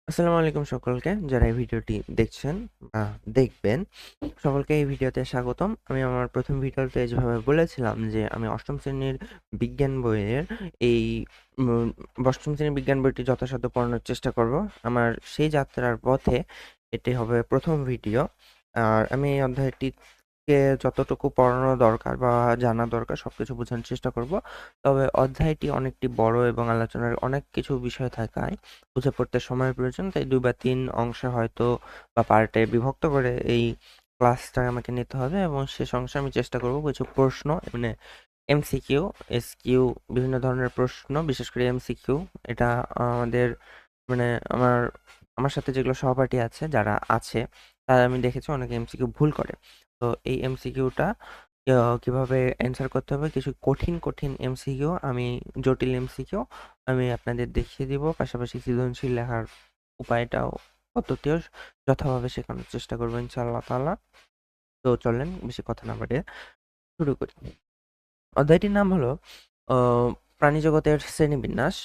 আসসালামু আলাইকুম সকলকে যারা এই ভিডিওটি দেখছেন বা দেখবেন সকলকে এই ভিডিওতে স্বাগতম। আমি আমার প্রথম ভিডিওতে যেভাবে বলেছিলাম যে আমি অষ্টম শ্রেণীর বিজ্ঞান বইয়ের এই উম, অষ্টম শ্রেণীর বিজ্ঞান বইটি যথাসাধ্য পড়ানোর চেষ্টা করব। আমার সেই যাত্রার পথে এটি হবে প্রথম ভিডিও। আর আমি এই অধ্যায়টিকে যতটুকু পড়ানো দরকার বা জানা দরকার সবকিছু বোঝানোর চেষ্টা করব। তবে অধ্যায়টি অনেকটি বড় এবং আলোচনার অনেক কিছু বিষয় থাকায় বুঝে পড়তে সময়ের প্রয়োজন। তাই ২ বা ৩ অংশে হয়তো বা পার্টে বিভক্ত করে এই ক্লাসটা আমাকে নিতে হবে এবং শেষ অংশে আমি চেষ্টা করব কিছু প্রশ্ন মানে এমসিকিউ, এসকিউ বিভিন্ন ধরনের প্রশ্ন, বিশেষ করে এমসিকিউ। এটা আমাদের মানে আমার আমার সাথে যেগুলো সহপাঠী আছে, যারা আছে, তারা আমি দেখেছি অনেকে এমসিকিউ ভুল করে। তো এই এমসিকিউটা কিভাবে অ্যান্সার করতে হবে, কিছু কঠিন, কঠিন এমসিকিউ জটিল এমসিকিউ আমি আপনাদের দেখিয়ে দিব। পাশাপাশি সৃজনশীল লেখার উপায়টাও পদ্ধতিও যথাভাবে শেখানোর চেষ্টা করব ইনশাআল্লাহ তাআলা। তো চলেন বেশি কথা না বাড়িয়ে শুরু করি। অধ্যায়টির নাম হলো আ প্রাণীজগতের শ্রেণীবিন্যাস।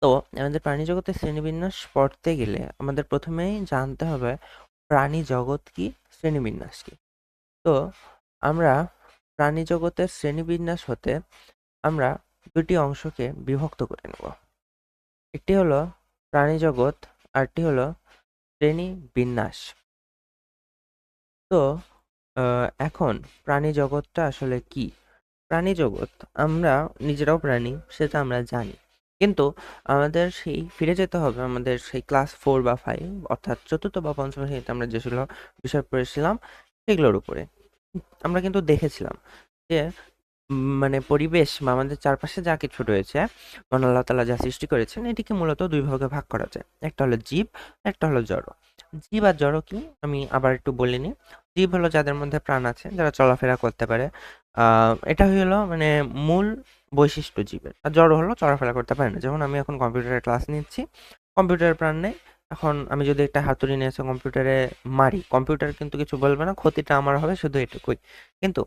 তো আমাদের প্রাণীজগতের শ্রেণীবিন্যাস পড়তে গেলে আমাদের প্রথমেই জানতে হবে প্রাণীজগৎ কি, শ্রেণীবিন্যাস কি। তো আমরা প্রাণীজগতের শ্রেণীবিন্যাস হতে আমরা ২ টি অংশকে বিভক্ত করে নেব। একটি হলো প্রাণীজগৎ, আরেকটি হলো শ্রেণীবিন্যাস। তো এখন প্রাণীজগৎটা আসলে কি? প্রাণীজগৎ, আমরা নিজেরাও প্রাণী সেটা আমরা জানি। কিন্তু আমাদের ফিরে যেতে হবে আমাদের সেই ক্লাস 4 বা 5 অর্থাৎ ৪র্থ বা ৫ম শ্রেণীতে আমরা যেগুলো বিষয় পড়েছিলাম সেগুলোর উপরে। আমরা কিন্তু দেখেছিলাম যে মানে পরিবেশ বা আমাদের চারপাশে যা কিছু রয়েছে, মহান আল্লাহ তাআলা যা সৃষ্টি করেছেন এটিকে মূলত ২ ভাগে ভাগ করা যায়। একটা হলো জীব, একটা হলো জড়। জীব আর জড় কি? আমি আবার একটু বলে নিই। জীব হলো যাদের মধ্যে প্রাণ আছে, যারা চলাফেরা করতে পারে। এটা হলো মানে মূল বৈশিষ্ট্য জীবের। আর জড় হলো চলাফেরা করতে পারে না। যেমন আমি এখন কম্পিউটারে ক্লাস নিচ্ছি, কম্পিউটারে প্রাণ নেই। এখন আমি যদি একটা হাতুড়ি নিয়ে এসে কম্পিউটারে মারি, কম্পিউটার কিন্তু কিছু বলবে না, ক্ষতিটা আমার হবে শুধু এটুকুই। কিন্তু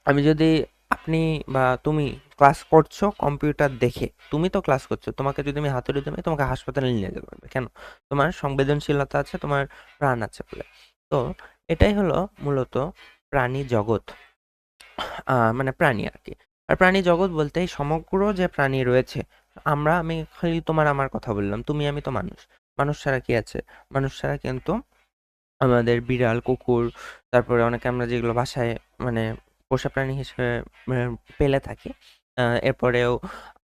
আমি যদি আপনি বা তুমি ক্লাস করছো কম্পিউটার দেখে, তুমি তো ক্লাস করছো, তোমাকে যদি আমি হাতুড়ি দিই তোমাকে হাসপাতালে নিয়ে যেতে পারবে কেন? তোমার সংবেদনশীলতা আছে, তোমার প্রাণ আছে বলে। তো এটাই হলো মূলত প্রাণী জগৎ, মানে প্রাণী আর কি। আর প্রাণী জগৎ বলতে এই সমগ্র যে প্রাণী রয়েছে, আমি খালি তোমার আমার কথা বললাম, তুমি আমি তো মানুষ। মানুষ ছাড়া কি আছে? মানুষ ছাড়া কিন্তু আমাদের বিড়াল, কুকুর, তারপরে অনেকে আমরা যেগুলো বাসায় মানে পোষা প্রাণী হিসেবে পেলে থাকি। এরপরেও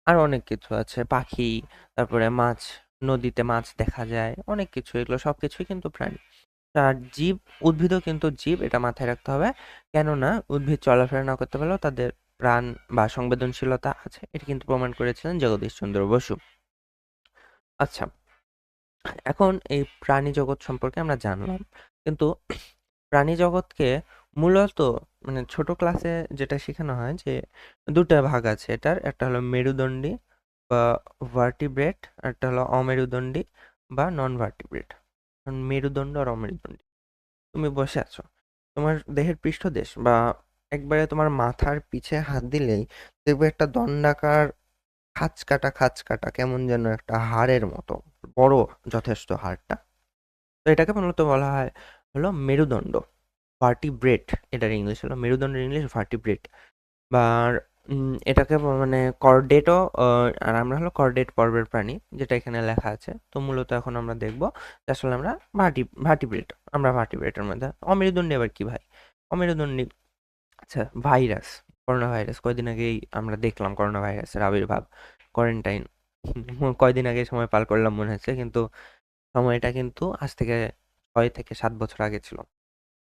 আরো অনেক কিছু আছে। পাখি, তারপরে মাছ, নদীতে মাছ দেখা যায়। অনেক কিছু, এগুলো সবকিছুই কিন্তু প্রাণী। আর জীব, উদ্ভিদও কিন্তু জীব, এটা মাথায় রাখতে হবে। কেননা উদ্ভিদ চলাফেরা না করতে পারলেও তাদের প্রাণ বা সংবেদনশীলতা আছে। এটি কিন্তু প্রমাণ করেছিলেন জগদীশচন্দ্র বসু। আচ্ছা, এখন এই প্রাণী জগৎ সম্পর্কে আমরা জানলাম। কিন্তু প্রাণী জগৎকে মূলত মানে ছোট ক্লাসে যেটা শেখানো হয় যে ২ টা ভাগ আছে এটার। একটা হলো মেরুদণ্ডী বা ভার্টিব্রেট, আর একটা হলো অমেরুদণ্ডী বা নন ভার্টিব্রেট। মেরুদণ্ড আর অমেরুদণ্ডী। তুমি বসে আছো, তোমার দেহের পৃষ্ঠদেশ বা একবারে তোমার মাথার পিছে হাত দিলেই দেখবে একটা দণ্ডাকার খাঁজ কাটা কেমন যেন একটা হাড়ের মতো বড়, যথেষ্ট হাড়টা। তো এটাকে মূলত বলা হয় হলো মেরুদণ্ড, ভার্টিব্রেট। এটার ইংলিশ হলো মেরুদণ্ডের ইংলিশ ভার্টিব্রেট। বা এটাকে মানে কর্ডেটও, আর আমরা হলো কর্ডেট পর্বের প্রাণী, যেটা এখানে লেখা আছে। তো মূলত এখন আমরা দেখব যে আসলে আমরা ভার্টিব্রেট, আমরা ভার্টিব্রেটের মধ্যে। অমেরুদণ্ডী আবার কি ভাই? অমেরুদণ্ডী, আচ্ছা, ভাইরাস, করোনা ভাইরাস কয়দিন আগেই আমরা দেখলাম করোনা ভাইরাসের আবির্ভাব, কোয়ারেন্টাইন কয়দিন আগে সময় পার করলাম মনে হচ্ছে, কিন্তু সময়টা কিন্তু আজ থেকে ৬ থেকে ৭ বছর আগে ছিল।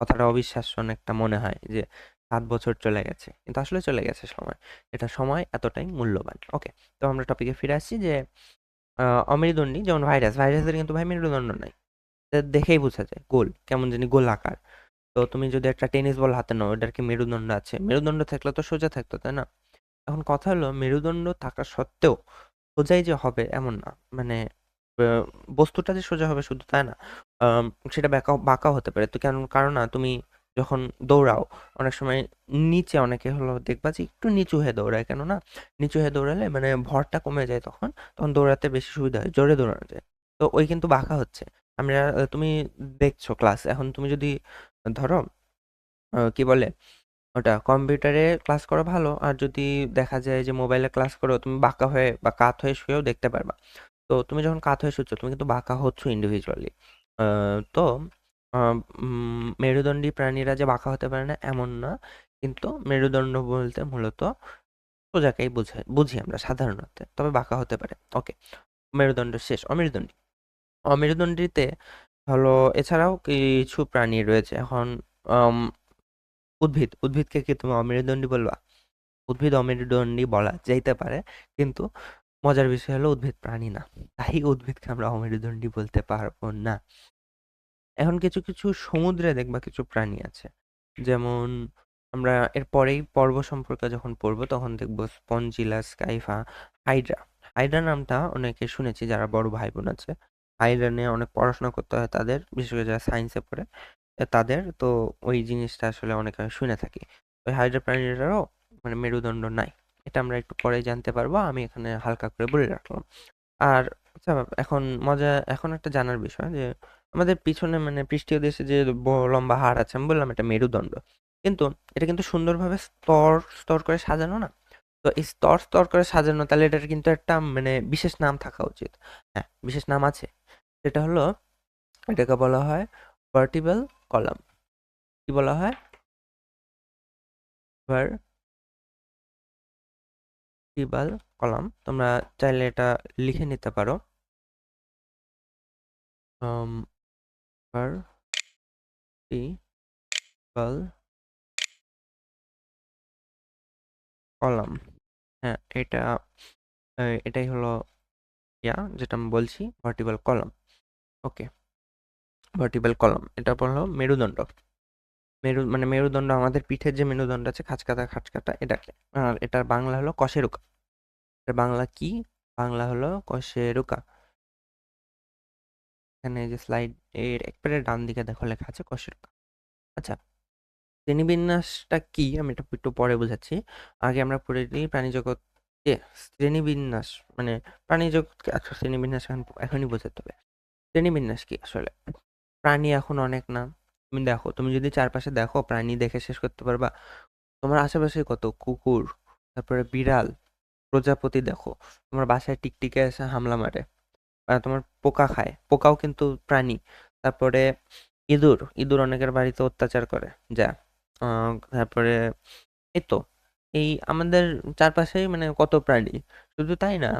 কথাটা অবিশ্বাস্য অনেকটা মনে হয় যে ৭ বছর চলে গেছে, কিন্তু আসলে চলে গেছে সময়। এটা সময় এতটাই মূল্যবান। ওকে, তো আমরা টপিকে ফিরে আসছি যে অমেরুদণ্ডী যেমন ভাইরাসের কিন্তু ভাই মেরুদণ্ড নাই। এটা দেখেই বোঝা যায়, গোল কেমন জানি গোল আকার। তো তুমি যদি একটা টেনিস বল হাতে নাও, এটার কি মেরুদণ্ড আছে? মেরুদণ্ড থাকলে তো সোজা থাকতো, তাই না? এখন কথা হলো মেরুদণ্ড থাকা সত্ত্বেও সোজাই যে হবে এমন না। মানে আহ, বস্তুটা যে সোজা হবে শুধু তাই না, আম, সেটা বাঁকাও হতে পারে। তো কারণ না, তুমি যখন দৌড়াও অনেক সময় নিচে অনেকে হলো দেখবা যে একটু নিচু হয়ে দৌড়ায়, কেননা নিচু হয়ে দৌড়ালে মানে ভরটা কমে যায়, তখন তখন দৌড়াতে বেশি সুবিধা হয়, জোরে দৌড়ানো যায়। তো ওই কিন্তু বাঁকা হচ্ছে। আমরা তুমি দেখছো ক্লাস, এখন তুমি যদি ধরো কি বলে ওটা, কম্পিউটারে ক্লাস করা ভালো, আর যদি দেখা যায় যে মোবাইলে ক্লাস করো, তুমি বাঁকা হয়ে বা কাত হয়ে শুয়েও দেখতে পারবা। তো তুমি যখন কাত হয়ে শুচ্ছ, তুমি কিন্তু বাঁকা হচ্ছ ইন্ডিভিজুয়ালি। তো মেরুদণ্ডী প্রাণীরা যে বাঁকা হতে পারে না এমন না, কিন্তু মেরুদণ্ড বলতে মূলত সোজাকেই বুঝি আমরা সাধারণত, তবে বাঁকা হতে পারে। ওকে, মেরুদণ্ড শেষ। অমেরুদণ্ডী, অমেরুদণ্ডীতে হলো এছাড়াও কিছু প্রাণী রয়েছে। এখন আম, উদ্ভিদকে কি তুমি অমেরুদণ্ডী বলবা? উদ্ভিদ অমেরুদণ্ডী বলা যাইতে পারে, কিন্তু মজার বিষয় হলো উদ্ভিদ প্রাণী না, তাই উদ্ভিদকে আমরা অমেরুদণ্ডী বলতে পারবো না। এখন কিছু কিছু সমুদ্রে দেখবা কিছু প্রাণী আছে, যেমন আমরা এর পরেই পর্ব সম্পর্কে যখন পড়বো তখন দেখবো স্পঞ্জিলা, স্কাইফা, হাইড্রা। হাইড্রা নামটা অনেকে শুনেছি যারা বড় ভাই বোন আছে, হাইড্রা নিয়ে অনেক পড়াশোনা করতে হয় তাদের, বিশেষ করে যারা সায়েন্সে পড়ে তাদের তো ওই জিনিসটা আসলে অনেকে শুনে থাকি। ওই হাইড্রা প্রাণীদেরও মানে মেরুদণ্ড নাই, এটা আমরা একটু পরে জানতে পারবো, আমি এখানে হালকা করে বলে রাখলাম। আর আচ্ছা, এখন একটা জানার বিষয় যে আমাদের পিছনে মানে পৃষ্ঠীয় দেশে যে লম্বা হাড় আছে, আমি বললাম এটা মেরুদণ্ড, কিন্তু এটা কিন্তু সুন্দরভাবে স্তর স্তর করে সাজানো না। তো এই স্তর স্তর করে সাজানো, তাহলে এটার কিন্তু একটা মানে বিশেষ নাম থাকা উচিত। হ্যাঁ, বিশেষ নাম আছে, সেটা হলো, এটাকে বলা হয় ভার্টিব্রাল কলাম। কি বলা হয়? Vertebral column. তোমরা চাইলে এটা লিখে নিতে পারো। ভার্টিব্রাল কলাম, হ্যাঁ এটা এটাই হলো যেটা আমি বলছি, ভার্টিব্রাল কলাম। ওকে, ভার্টিব্রাল কলাম এটা হলো মেরুদণ্ড। মানে মেরুদণ্ড, আমাদের পিঠের যে মেরুদণ্ড আছে খাঁজকাটা খাঁজকাটা, এটাকে। আর এটার বাংলা হলো কশেরুকা। এর বাংলা কি? বাংলা হলো কশেরুকা। এখানে যে স্লাইড এর একবারে ডান দিকে দেখো লেখা আছে কশেরুকা। আচ্ছা, শ্রেণীবিন্যাসটা কি আমি এটা একটু পরে বোঝাচ্ছি। আগে আমরা পড়ে নিই প্রাণীজগৎ শ্রেণীবিন্যাস, মানে প্রাণীজগৎকে। আচ্ছা, শ্রেণীবিন্যাস এখনই বোঝাতে হবে। শ্রেণীবিন্যাস কি আসলে? প্রাণী এখন অনেক না, তুমি দেখো, তুমি যদি চারপাশে দেখো প্রাণী দেখে শেষ করতে পারবা? তোমার আশেপাশে কত কুকুর, তারপরে বিড়াল, প্রজাপতি দেখো, তোমার বাসায় টিকটিকে এসে হামলা মারে, আর তোমার পোকা খায়, পোকাও কিন্তু প্রাণী। তারপরে ইঁদুর, ইঁদুর অনেকের বাড়িতে অত্যাচার করে, যা তারপরে এই তো, এই আমাদের চারপাশেই মানে কত প্রাণী। শুধু তাই না,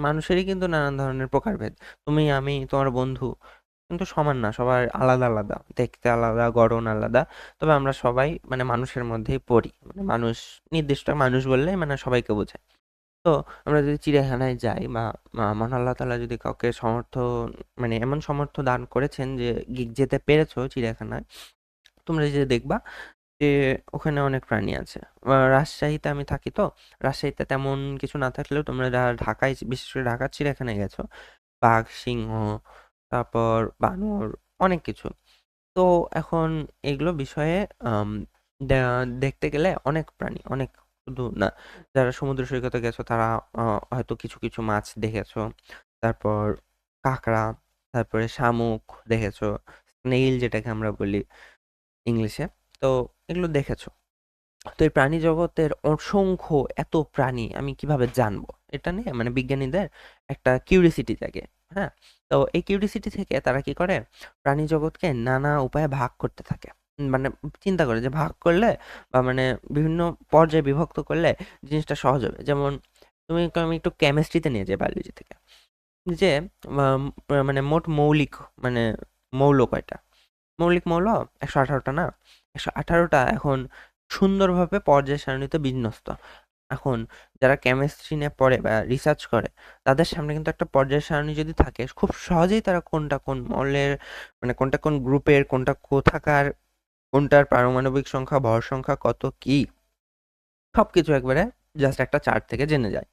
মানুষেরই কিন্তু নানান ধরনের প্রকারভেদ। তুমি, আমি, তোমার বন্ধু কিন্তু সমান না, সবার আলাদা আলাদা, দেখতে আলাদা, গড়ন আলাদা। তবে আমরা সবাই মানে মানুষের মধ্যেই পড়ি, মানে মানুষ, নির্দিষ্ট মানুষ বললে মানে সবাইকে বোঝায়। তো আমরা যদি চিড়িয়াখানায় যাই বা মহান আল্লাহ তাআলা যদি কাউকে মানে এমন সামর্থ্য দান করেছেন যে যেতে পেরেছো চিড়িয়াখানায়, তোমরা যে দেখবা যে ওখানে অনেক প্রাণী আছে। রাজশাহীতে আমি থাকি, তো রাজশাহীতে তেমন কিছু না থাকলেও তোমরা যারা ঢাকায়, বিশেষ করে ঢাকার চিড়িয়াখানায় গেছো, বাঘ, সিংহ, তারপর বানর, অনেক কিছু। তো এখন এগুলো বিষয়ে আম, দেখতে গেলে অনেক প্রাণী, অনেক, শুধু না, যারা সমুদ্র সৈকতে গেছো তারা হয়তো কিছু কিছু মাছ দেখেছো, তারপর কাঁকড়া, তারপরে শামুক দেখেছো, স্নেইল যেটাকে আমরা বলি ইংলিশে। তো এগুলো দেখেছো। তো এই প্রাণী জগতের অসংখ্য এত প্রাণী আমি কিভাবে জানবো, এটা নিয়ে মানে বিজ্ঞানীদের একটা কিউরিসিটি জাগে। হ্যাঁ, তো এই কিউরিসিটি থেকে তারা কি করে, প্রাণী জগৎকে নানা উপায়ে ভাগ করতে থাকে। মানে চিন্তা করে যে ভাগ করলে বা মানে বিভিন্ন পর্যায়ে বিভক্ত করলে জিনিসটা সহজ হবে। যেমন আমি একটু কেমিস্ট্রিতে নিয়ে যাই, বায়োলজি থেকে, যে মানে মোট মৌলিক মানে মৌল কয়টা? মৌলিক মৌল ১১৮টা না? ১১৮টা এখন সুন্দরভাবে পর্যায় সারণীতে বিন্যস্ত। এখন যারা কেমিস্ট্রি নিয়ে পড়ে বা রিসার্চ করে, তাদের সামনে কিন্তু একটা পর্যায় সারণী যদি থাকে, খুব সহজেই তারা কোনটা কোন মৌলের, মানে কোনটা কোন গ্রুপের, কোনটা কোথাকার, কোনটার পারমাণবিক সংখ্যা, ভর সংখ্যা কত, কি সবকিছু একবারে জাস্ট একটা চার্ট থেকে জেনে যায়।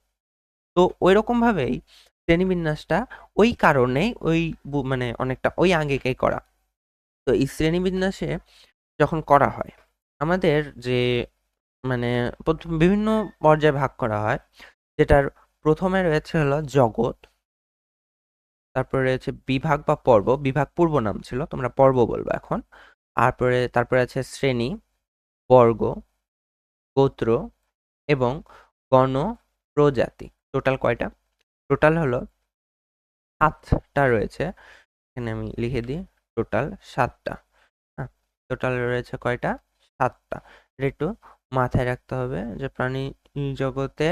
তো ওইরকম ভাবেই শ্রেণীবিন্যাসটা ওই কারণেই ওই মানে অনেকটা ওই আগেকেই করা। তো এই শ্রেণীবিন্যাসে যখন করা হয়, আমাদের যে মানে বিভিন্ন পর্যায়ে ভাগ করা হয়, যেটার প্রথমে রয়েছে হলো জগৎ, তারপরে রয়েছে বিভাগ বা পর্ব, বিভাগ পূর্ব নাম ছিল, তোমরা পর্ব বলবা এখন। তারপরে আছে শ্রেণী, বর্গ, গোত্র এবং গণ, প্রজাতি। টোটাল কয়টা? টোটাল হলো 7টা রয়েছে। এখানে আমি লিখে দিই, টোটাল 7টা। হ্যাঁ, টোটাল রয়েছে কয়টা? 7টা। এটা একটু মাথায় রাখতে হবে যে প্রাণী জগতে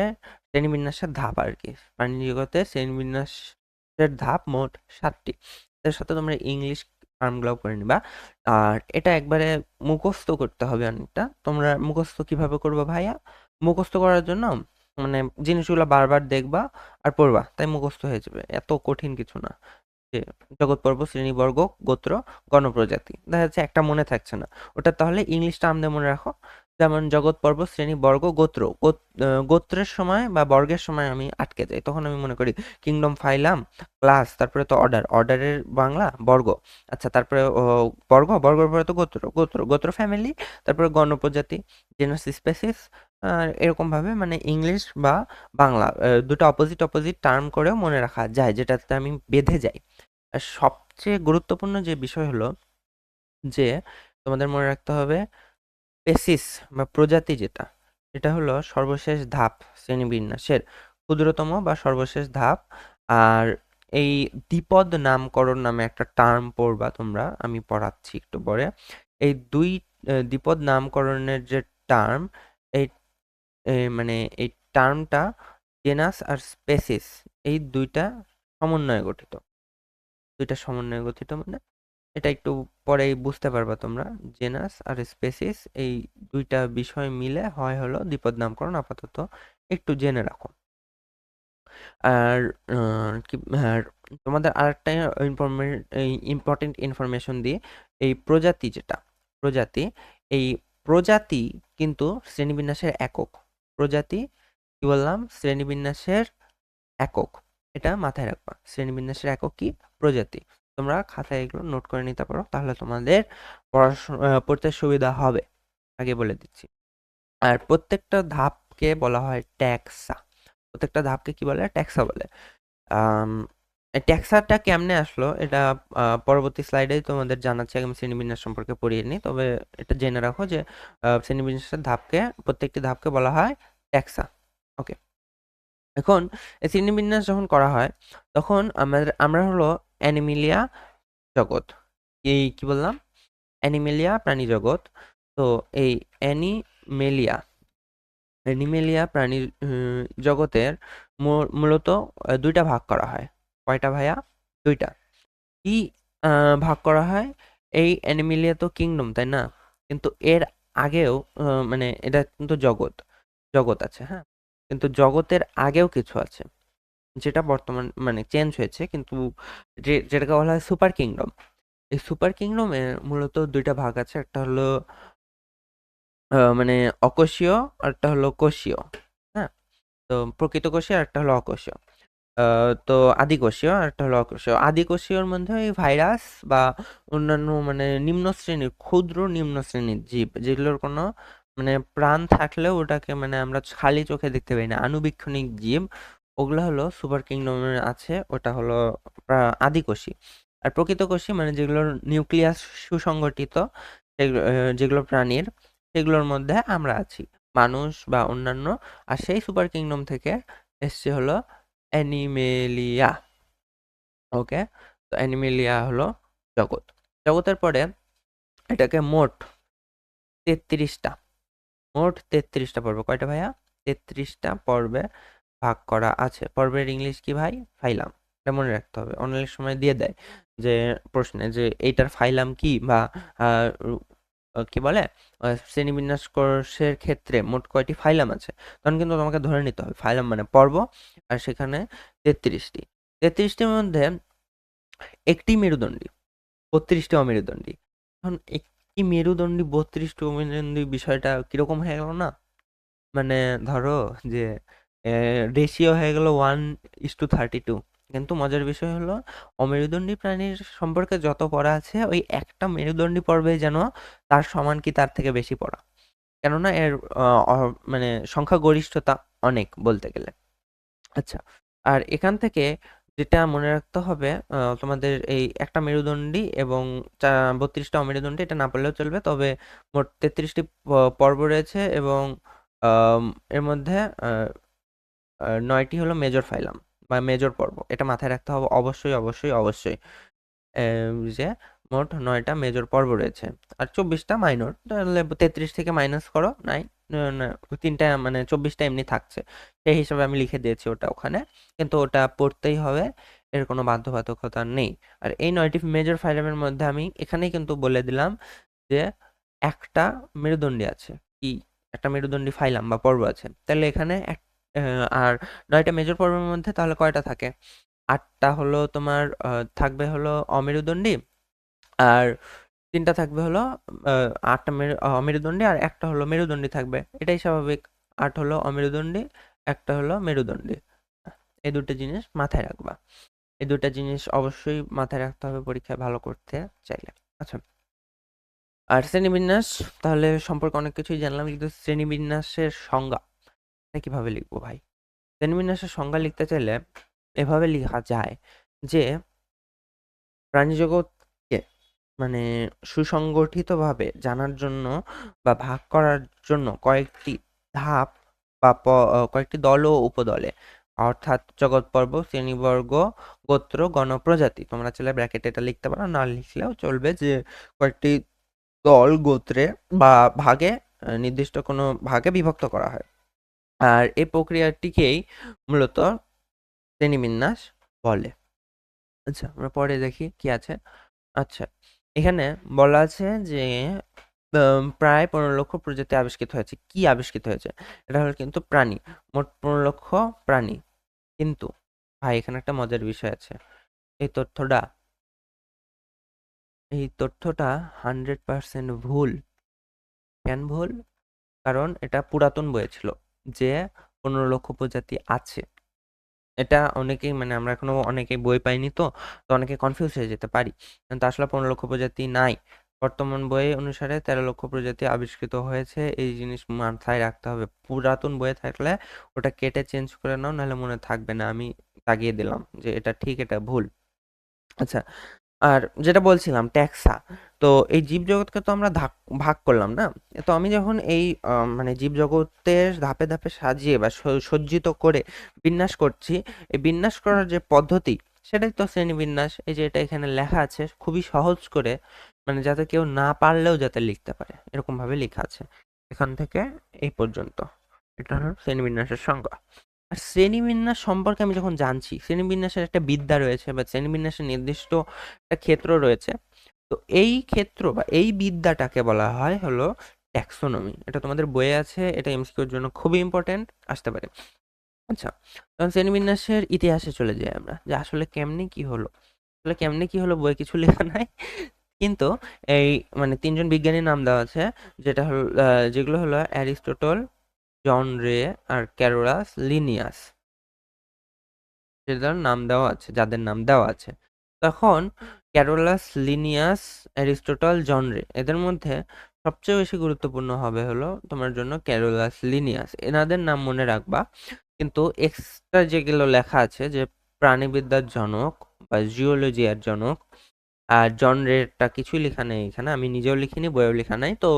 শ্রেণীবিন্যাসের ধাপ আর কি। প্রাণী জগতে শ্রেণীবিন্যাসের ধাপ মোট 7টি। এর সাথে তোমরা ইংলিশ টার্মগুলো করে নিবা। আর এটা একবারে মুখস্থ করতে হবে অনেকটা। তোমরা মুখস্থ কিভাবে করবা ভাইয়া? মুখস্থ করার জন্য মানে জিনিসগুলো বারবার দেখবা আর পড়বা, তাই মুখস্থ হয়ে যাবে। এত কঠিন কিছু না। যে জগৎপর্ব, শ্রেণীবর্গ, গোত্র, গণপ্রজাতি। দেখা যাচ্ছে একটা মনে থাকছে না, ওটা তাহলে ইংলিশ টার্ম দিয়ে মনে রাখো। যেমন জগৎপর্ব, শ্রেণীবর্গ, গোত্র। গোত্রের সময় বা বর্গের সময় আমি আটকে যাই, তখন আমি মনে করি কিংডম, ফাইলাম, ক্লাস, তারপরে তো অর্ডার, অর্ডারের বাংলা বর্গ। আচ্ছা, তারপরে বর্গের পরে তো গোত্র, গোত্র ফ্যামিলি, তারপরে গণপ্রজাতি, জেনাস, স্পেসিস। এরকম ভাবে মানে ইংলিশ বা বাংলা দুটো অপোজিট টার্ম করেও মনে রাখা যায়, যেটাতে আমি বেঁধে যাই। আর সবচেয়ে গুরুত্বপূর্ণ যে বিষয় হলো যে তোমাদের মনে রাখতে হবে স্পেসিস বা প্রজাতি যেটা, এটা হলো সর্বশেষ ধাপ শ্রেণীবিন্যাসের, ক্ষুদ্রতম বা সর্বশেষ ধাপ। আর এই দ্বিপদ নামকরণ নামে একটা টার্ম পড়বা তোমরা, আমি পড়াচ্ছি একটু পরে। এই দ্বিপদ নামকরণের যে টার্ম, এই মানে এই টার্মটা জেনাস আর স্পেসিস, এই দুইটা সমন্বয়ে গঠিত মানে এটা একটু পরেই বুঝতে পারবা তোমরা। জেনাস আর স্পেসিস এই দুইটা বিষয় মিলে হয় হলো দ্বিপদ নামকরণ। আপাতত একটু জেনে রাখো। আর কি আর তোমাদের আরেকটা ইম্পর্টেন্ট ইনফরমেশন দিয়ে, এই প্রজাতি এই প্রজাতি কিন্তু শ্রেণীবিন্যাসের একক। প্রজাতি কি বললাম? শ্রেণীবিন্যাসের একক। এটা মাথায় রাখবা, শ্রেণীবিন্যাসের একক কি? প্রজাতি। তোমরা খাতায় এগুলো নোট করে নিতে পারো, তাহলে তোমাদের পড়তে সুবিধা হবে। আগে বলে দিচ্ছি। আর প্রত্যেকটা ধাপকে বলা হয় ট্যাক্সা। প্রত্যেকটা ধাপকে কি বলে? ট্যাক্সা বলে। আম, এই ট্যাক্সাটা কেমনে আসলো এটা পরবর্তী স্লাইডে তোমাদের জানাচ্ছি। আমি শ্রেণীবিন্যাস সম্পর্কে পড়িয়ে নিই, তবে এটা জেনে রাখো যে শ্রেণীবিন্যাসের প্রত্যেকটি ধাপকে বলা হয় ট্যাক্সা। ওকে। এখন এই শ্রেণীবিন্যাস যখন করা হয়, তখন আমরা হলো অ্যানিমেলিয়া জগৎ। কি বললাম? অ্যানিমেলিয়া প্রাণী জগৎ। তো এই অ্যানিমেলিয়া অ্যানিমেলিয়া প্রাণী জগতের মূলত দুইটা ভাগ করা হয়। কয়টা ভাইয়া? দুইটা। কি ভাগ করা হয়? এই অ্যানিমেলিয়া তো কিংডম, তাই না? কিন্তু এর আগেও মানে এটা কিন্তু জগৎ আছে, হ্যাঁ। কিন্তু জগতের আগেও কিছু আছে, যেটা বর্তমান মানে চেঞ্জ হয়েছে, কিন্তু যেটাকে বলা হয় সুপার কিংডম। এই সুপার কিংডমে মূলত দুইটা ভাগ আছে, একটা হলো মানে অকোষীয়, আর একটা হলো কোষীয়। হ্যাঁ, তো প্রকৃত কোষীয় আর একটা হলো অকোষীয়। তো আদিকোষীয় আর একটা হলো অকোষীয়। আদিকোষীয়র মধ্যে এই ভাইরাস বা অন্যান্য মানে ক্ষুদ্র নিম্ন শ্রেণীর জীব, যেগুলোর কোনো মানে প্রাণ থাকলেও ওটাকে মানে আমরা খালি চোখে দেখতে পাই না, আনুবীক্ষণিক জীব, ওগুলো হলো সুপার কিংডমের আছে। ওটা হলো আদিকোষী। আর প্রকৃতকোষী মানে যেগুলোর নিউক্লিয়াস সুসংগঠিত, যেগুলো প্রাণীর, সেগুলোর মধ্যে আমরা আছি, মানুষ বা অন্যান্য। আর সেই সুপার কিংডম থেকে এসছে হলো অ্যানিমেলিয়া। ওকে, তো অ্যানিমেলিয়া হলো জগৎ। জগতের পরে এটাকে তেত্রিশটা মোট 33টা পর্ব। কয়টা ভাইয়া? 33টা পর্বে ভাগ করা আছে। পর্বের ইংলিশ কি ভাই? ফাইলাম। এটা মনে রাখতে হবে, অনেক সময় দিয়ে দেয় যে প্রশ্নে যে এইটার ফাইলাম কি, বা কি বলে শ্রেণীবিন্যাস কোর্সের ক্ষেত্রে মোট কয়টি ফাইলাম আছে, তখন কিন্তু তোমাকে ধরে নিতে হবে ফাইলাম মানে পর্ব। আর সেখানে 33টি। 33টির মধ্যে একটি মেরুদণ্ডী, 32টি অমেরুদণ্ডী। এখন একটি মেরুদণ্ডী, 32টি অমেরুদণ্ডী, বিষয়টা কিরকম হয়ে গেল না? মানে ধরো যে রেশিও হয়ে গেল 1:32। কিন্তু মজার বিষয় হলো অমেরুদণ্ডী প্রাণীর সম্পর্কে যত পড়া আছে, ওই একটা মেরুদণ্ডী পর্বে যেন তার সমান কি তার থেকে বেশি পড়া। কেননা এর মানে সংখ্যাগরিষ্ঠতা অনেক বলতে গেলে। আচ্ছা, আর এখান থেকে যেটা মনে রাখতে হবে, তোমাদের এই একটা মেরুদণ্ডী এবং 32টা অমেরুদণ্ডী, এটা না পারলেও চলবে। তবে মোট 33টি পর্ব রয়েছে এবং এর মধ্যে 9টি হলো মেজর ফাইলাম বা মেজর পর্ব। এটা মাথায় রাখতে হবে অবশ্যই অবশ্যই অবশ্যই। যে মোট 9টা মেজর পর্ব রয়েছে আর 24টা মাইনর। তাহলে 33 থেকে মাইনাস করো 9, 3টা মানে 24টা এমনি থাকছে, সেই হিসাবে আমি লিখে দিয়েছি ওটা ওখানে। কিন্তু ওটা পড়তেই হবে, এর কোনো বাধ্যবাধকতা নেই। আর এই 9টি মেজর ফাইলামের মধ্যে আমি এখানেই কিন্তু বলে দিলাম যে একটা মেরুদণ্ডী আছে, কি একটা মেরুদণ্ডী ফাইলাম বা পর্ব আছে। তাহলে এখানে আর 9টা মেজর পর্বের মধ্যে তাহলে কয়টা থাকে? 8টা হলো তোমার থাকবে হলো অমেরুদণ্ডী, আর 3টা থাকবে হলো 8টা অমেরুদণ্ডী, আর একটা হলো মেরুদণ্ডী থাকবে। এটাই স্বাভাবিক। 8 হলো অমেরুদণ্ডী, একটা হলো মেরুদণ্ডী। এই দুটো জিনিস মাথায় রাখবা। এই দুটো জিনিস অবশ্যই মাথায় রাখতে হবে পরীক্ষায় ভালো করতে চাইলে। আচ্ছা, আর শ্রেণীবিন্যাস তাহলে সম্পর্কে অনেক কিছুই জানলাম, কিন্তু শ্রেণীবিন্যাসের সংজ্ঞা এটা কিভাবে লিখবো ভাই? শ্রেণীবিন্যাসের সংজ্ঞা লিখতে চাইলে এভাবে লেখা যায় যে প্রাণীজগৎকে মানে সুসংগঠিতভাবে জানার জন্য বা ভাগ করার জন্য কয়েকটি ধাপ বা কয়েকটি দল ও উপদলে, অর্থাৎ জগৎ পর্ব, শ্রেণীবর্গ, গোত্র, গণ, প্রজাতি। তোমরা চাইলে ব্র্যাকেটে এটা লিখতে পারো, না লিখলেও চলবে, যে কয়েকটি দল, গোত্রে বা ভাগে, নির্দিষ্ট কোনো ভাগে বিভক্ত করা হয়। আর এই প্রক্রিয়াটিকেই মূলত শ্রেণীবিন্যাস বলে। আচ্ছা, আমরা পরে দেখি কি আছে। আচ্ছা, এখানে বলা আছে যে প্রায় 15 লক্ষ প্রজাতি আবিষ্কৃত হয়েছে। কি আবিষ্কৃত হয়েছে? এটা হলো কিন্তু প্রাণী, মোট 15 লক্ষ প্রাণী। কিন্তু ভাই এখানে একটা মজার বিষয় আছে। এই তথ্যটা এই তথ্যটা 100% ভুল। কেন ভুল? কারণ এটা পুরাতন বইয়ে ছিল যে 15 লক্ষ প্রজাতি আছে। এটা অনেকেই মানে আমরা এখনো অনেকেই বই পাইনি, তো অনেকে কনফিউজ হয়ে যেতে পারি। কিন্তু আসলে 15 লক্ষ প্রজাতি নাই। বর্তমান বই অনুসারে 13 লক্ষ প্রজাতি আবিষ্কৃত হয়েছে। এই জিনিস মাথায় রাখতে হবে। পুরাতন বইয়ে থাকলে ওটা কেটে চেঞ্জ করে নাও, নাহলে মনে থাকবে না। আমি দাগিয়ে দিলাম যে এটা ঠিক, এটা ভুল। আচ্ছা, আর যেটা বলছিলাম ট্যাক্সা, তো এই জীবজগৎকে তো আমরা ভাগ করলাম না? তো আমি যখন এই মানে জীবজগতের ধাপে ধাপে সাজিয়ে বা সজ্জিত করে বিন্যাস করছি, এই বিন্যাস করার যে পদ্ধতি, সেটাই তো শ্রেণীবিন্যাস। এই যে এটা এখানে লেখা আছে খুবই সহজ করে, মানে যাতে কেউ না পারলেও যাতে লিখতে পারে, এরকম ভাবে লেখা আছে এখান থেকে এই পর্যন্ত। এটা হলো শ্রেণীবিন্যাসের সংজ্ঞা। আর শ্রেণীবিন্যাস সম্পর্কে আমি যখন জানছি, শ্রেণীবিন্যাসের একটা বিদ্যা রয়েছে বা শ্রেণীবিন্যাসের নির্দিষ্ট একটা ক্ষেত্র রয়েছে, তো এই ক্ষেত্র বা এই বিদ্যাটাকে বলা হয় হলো ট্যাক্সোনমি। এটা তোমাদের বইয়ে আছে, এটা এমসিকিউর জন্য খুবই ইম্পর্টেন্ট আসতে পারে। আচ্ছা, তখন শ্রেণীবিন্যাসের ইতিহাসে চলে যাই আমরা, যে আসলে কেমনে কি হলো। আসলে কেমনে কি হলো বইয়ে কিছু লেখা নাই, কিন্তু এই মানে 3জন বিজ্ঞানীর নাম দেওয়া আছে, যেটা হলো যেগুলো হলো অ্যারিস্টটল, জন রে আর ক্যারোলাস লিনিয়াস, যাদের নাম দেওয়া আছে, তখন ক্যারোলাস লিনিয়াস, অ্যারিস্টটল, জন রে, এদের মধ্যে সবচেয়ে বেশি গুরুত্বপূর্ণ হবে হলো তোমার জন্য ক্যারোলাস লিনিয়াস। এনাদের নাম মনে রাখবা। কিন্তু এক্সট্রা যেগুলো লেখা আছে, যে প্রাণীবিদ্যার জনক বা জিওলজিয়ার জনক, আর জন রেটা কিছুই লেখা নেই এখানে, আমি নিজেও লিখিনি, বইয়েও লেখা নাই। তো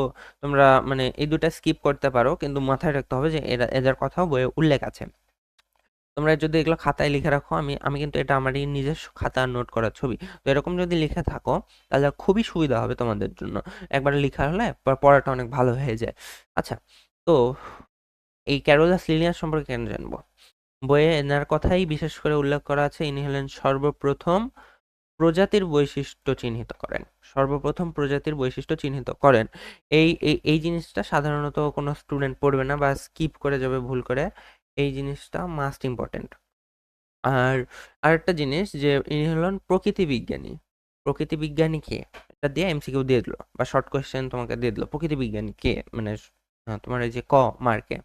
তোমরা মানে এই দুটা স্কিপ করতে পারো, কিন্তু মাথায় রাখতে হবে যে এদের কথাও বইয়ে উল্লেখ আছে। তোমরা যদি এগুলো খাতায় লিখে রাখো, আমি আমি কিন্তু এটা আমারই নিজস্ব খাতার নোট করা ছবি, তো এরকম যদি লিখে থাকো তাহলে খুবই সুবিধা হবে তোমাদের জন্য। একবার লেখা হলে পড়াটা অনেক ভালো হয়ে যায়। আচ্ছা, তো এই ক্যারোলাস লিনিয়াস সম্পর্কে কেন জানবো? বইয়ে এনার কথাই বিশেষ করে উল্লেখ করা আছে। ইনি হলেন সর্বপ্রথম প্রজাতির বৈশিষ্ট্য চিহ্নিত করেন। সর্বপ্রথম প্রজাতির বৈশিষ্ট্য চিহ্নিত করেন। এই জিনিসটা সাধারণত কোনো স্টুডেন্ট পড়বে না বা স্কিপ করে যাবে ভুল করে। এই জিনিসটা মাস্ট ইম্পর্টেন্ট। আর আরেকটা জিনিস, যে ইনি হলেন প্রকৃতি বিজ্ঞানী। প্রকৃতি বিজ্ঞানী কে? এটা দিয়ে এমসিকিউ দিয়ে দিল বা শর্ট কোয়েশ্চেন তোমাকে দিয়ে দিল, প্রকৃতি বিজ্ঞানী কে, মানে তোমার এই যে ক মার্কে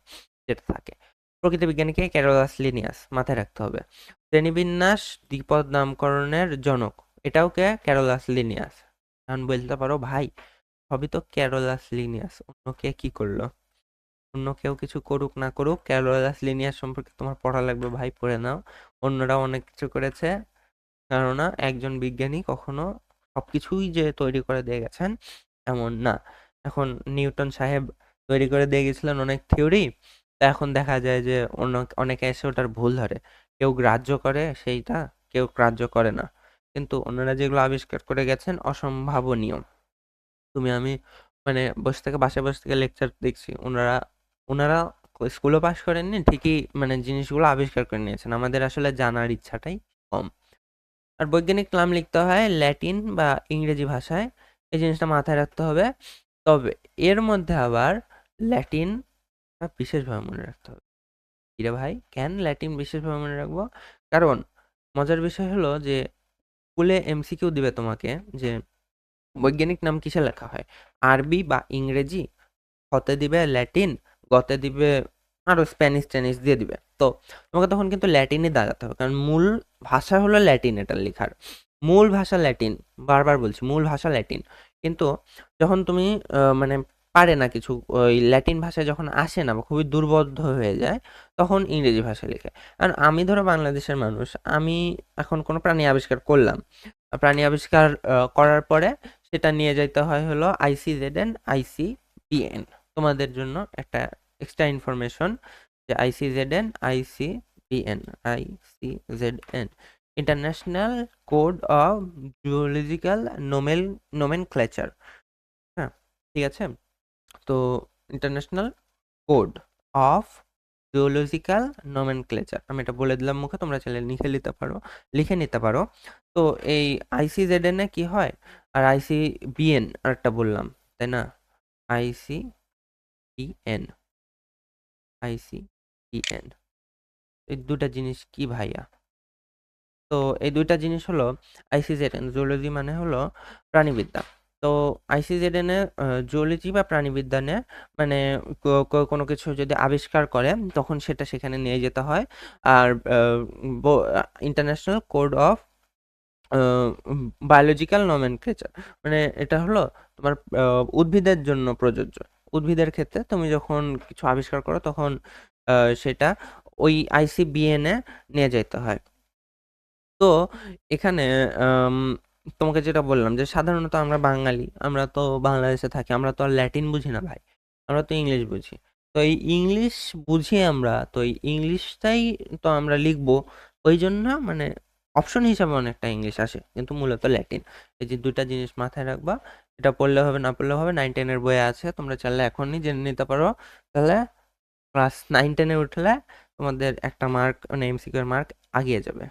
যেটা থাকে, প্রকৃতি বিজ্ঞানী কে? ক্যারোলাস লিনিয়াস, মাথায় রাখতে হবে। শ্রেণীবিন্যাস দ্বিপদ নামকরণের জনক, এটাও কে? Carolus Linnaeus. এখন বলতে পারো ভাই সবই তো ক্যারোলাস লিনিয়াস, অন্য কে কি করলো? অন্য কেউ কিছু করুক না করুক, ক্যালোরাস লিনিয়ার সম্পর্কে তোমার পড়া লাগবে ভাই, পড়ে নাও। অন্যরাও অনেক কিছু করেছে, কেননা একজন বিজ্ঞানী কখনো সবকিছুই যে তৈরি করে দিয়ে গেছেন এমন না। এখন নিউটন সাহেব তৈরি করে দিয়ে গেছিলেন অনেক থিওরি, তা এখন দেখা যায় যে অন্য অনেকে এসে ওটার ভুল ধরে, কেউ গ্রাহ্য করে সেইটা, কেউ গ্রাহ্য করে না। কিন্তু ওনারা যেগুলো আবিষ্কার করে গেছেন অসম্ভাবনীয়। আমি মানে বাসায় বসে থেকে লেকচার দেখছি, ওনারা ওনারা স্কুলও পাশ করেননি ঠিকই, মানে জিনিসগুলো আবিষ্কার করে নিয়েছেন, আমাদের আসলে জানার ইচ্ছাটাই কম। আর বৈজ্ঞানিক নাম লিখতে হয় ল্যাটিন বা ইংরেজি ভাষায়, এই জিনিসটা মাথায় রাখতে হবে। তবে এর মধ্যে আবার ল্যাটিন বিশেষভাবে মনে রাখতে হবে। কিরে ভাই, কেন ল্যাটিন বিশেষভাবে মনে রাখবো? কারণ মজার বিষয় হলো যে স্কুলে এমসিকিউ দিবে তোমাকে যে বৈজ্ঞানিক নাম কিসে লেখা হয়, আরবি বা ইংরেজি, হতে দিবে ল্যাটিন, গতে দিবে আরো স্প্যানিশ টেনিস দিয়ে দিবে। তো তোমাকে তখন কিন্তু ল্যাটিনই দাগাতে হবে, কারণ মূল ভাষা হলো ল্যাটিন, এটা লেখার মূল ভাষা ল্যাটিন। বারবার বলছি মূল ভাষা ল্যাটিন। কিন্তু যখন তুমি মানে পারে না কিছু, ওই ল্যাটিন ভাষায় যখন আসে না বা খুবই দুর্বোধ্য হয়ে যায়, তখন ইংরেজি ভাষা লেখে। আর আমি ধরো বাংলাদেশের মানুষ, আমি এখন কোনো প্রাণী আবিষ্কার করলাম, প্রাণী আবিষ্কার করার পরে সেটা নিয়ে যেতে হয় হলো ICZN ICBN। তোমাদের জন্য একটা এক্সট্রা ইনফরমেশন যে ICZN international code of zoological nomenclature. হ্যাঁ, ঠিক আছে। তো international code of zoological nomenclature, আমি এটা বলে দিলাম মুখে, তোমরা চাইলে লিখে নিতে পারো। তো এই ICZN এ কি হয়, আর ICBN আরেকটা বললাম, তাই না? ICBN ICBN এই দুটা জিনিস কি ভাইয়া? তো এই দুইটা জিনিস হলো ICZN, জুওলজি মানে হলো প্রাণীবিদ্যা। তো ICZN এ জুওলজি বা প্রাণীবিজ্ঞানে মানে কোনো কিছু যদি আবিষ্কার করে তখন সেটা সেখানে নিয়ে যেতে হয়। আর international code of biological nomenclature, মানে এটা হলো তোমার উদ্ভিদের জন্য প্রযোজ্য। উদ্ভিদের ক্ষেত্রে তুমি যখন কিছু আবিষ্কার করো তখন সেটা ওই ICBN এ নিয়ে যেতে হয়। তো এখানে আম, তোমাকে যেটা বললাম যে সাধারণত আমরা বাঙালি, আমরা তো বাংলাদেশে থাকি, আমরা তো আর ল্যাটিন বুঝি না ভাই, আমরা তো ইংলিশ বুঝি। তো এই ইংলিশ বুঝি আমরা, তো এই ইংলিশটাই তো আমরা লিখবো, ওই জন্য মানে অপশন হিসাবে অনেকটা ইংলিশ আসে, কিন্তু মূলত ল্যাটিন। এই যে দুইটা জিনিস মাথায় রাখবা, এটা পড়লে হবে না পড়লে হবে, 9-10 বইয়ে আছে, তোমরা চাইলে এখনই জেনে নিতে পারো। তাহলে ক্লাস 9-10 উঠলে তোমাদের একটা মার্ক, মানে MCQ এর মার্ক আগিয়ে যাবে।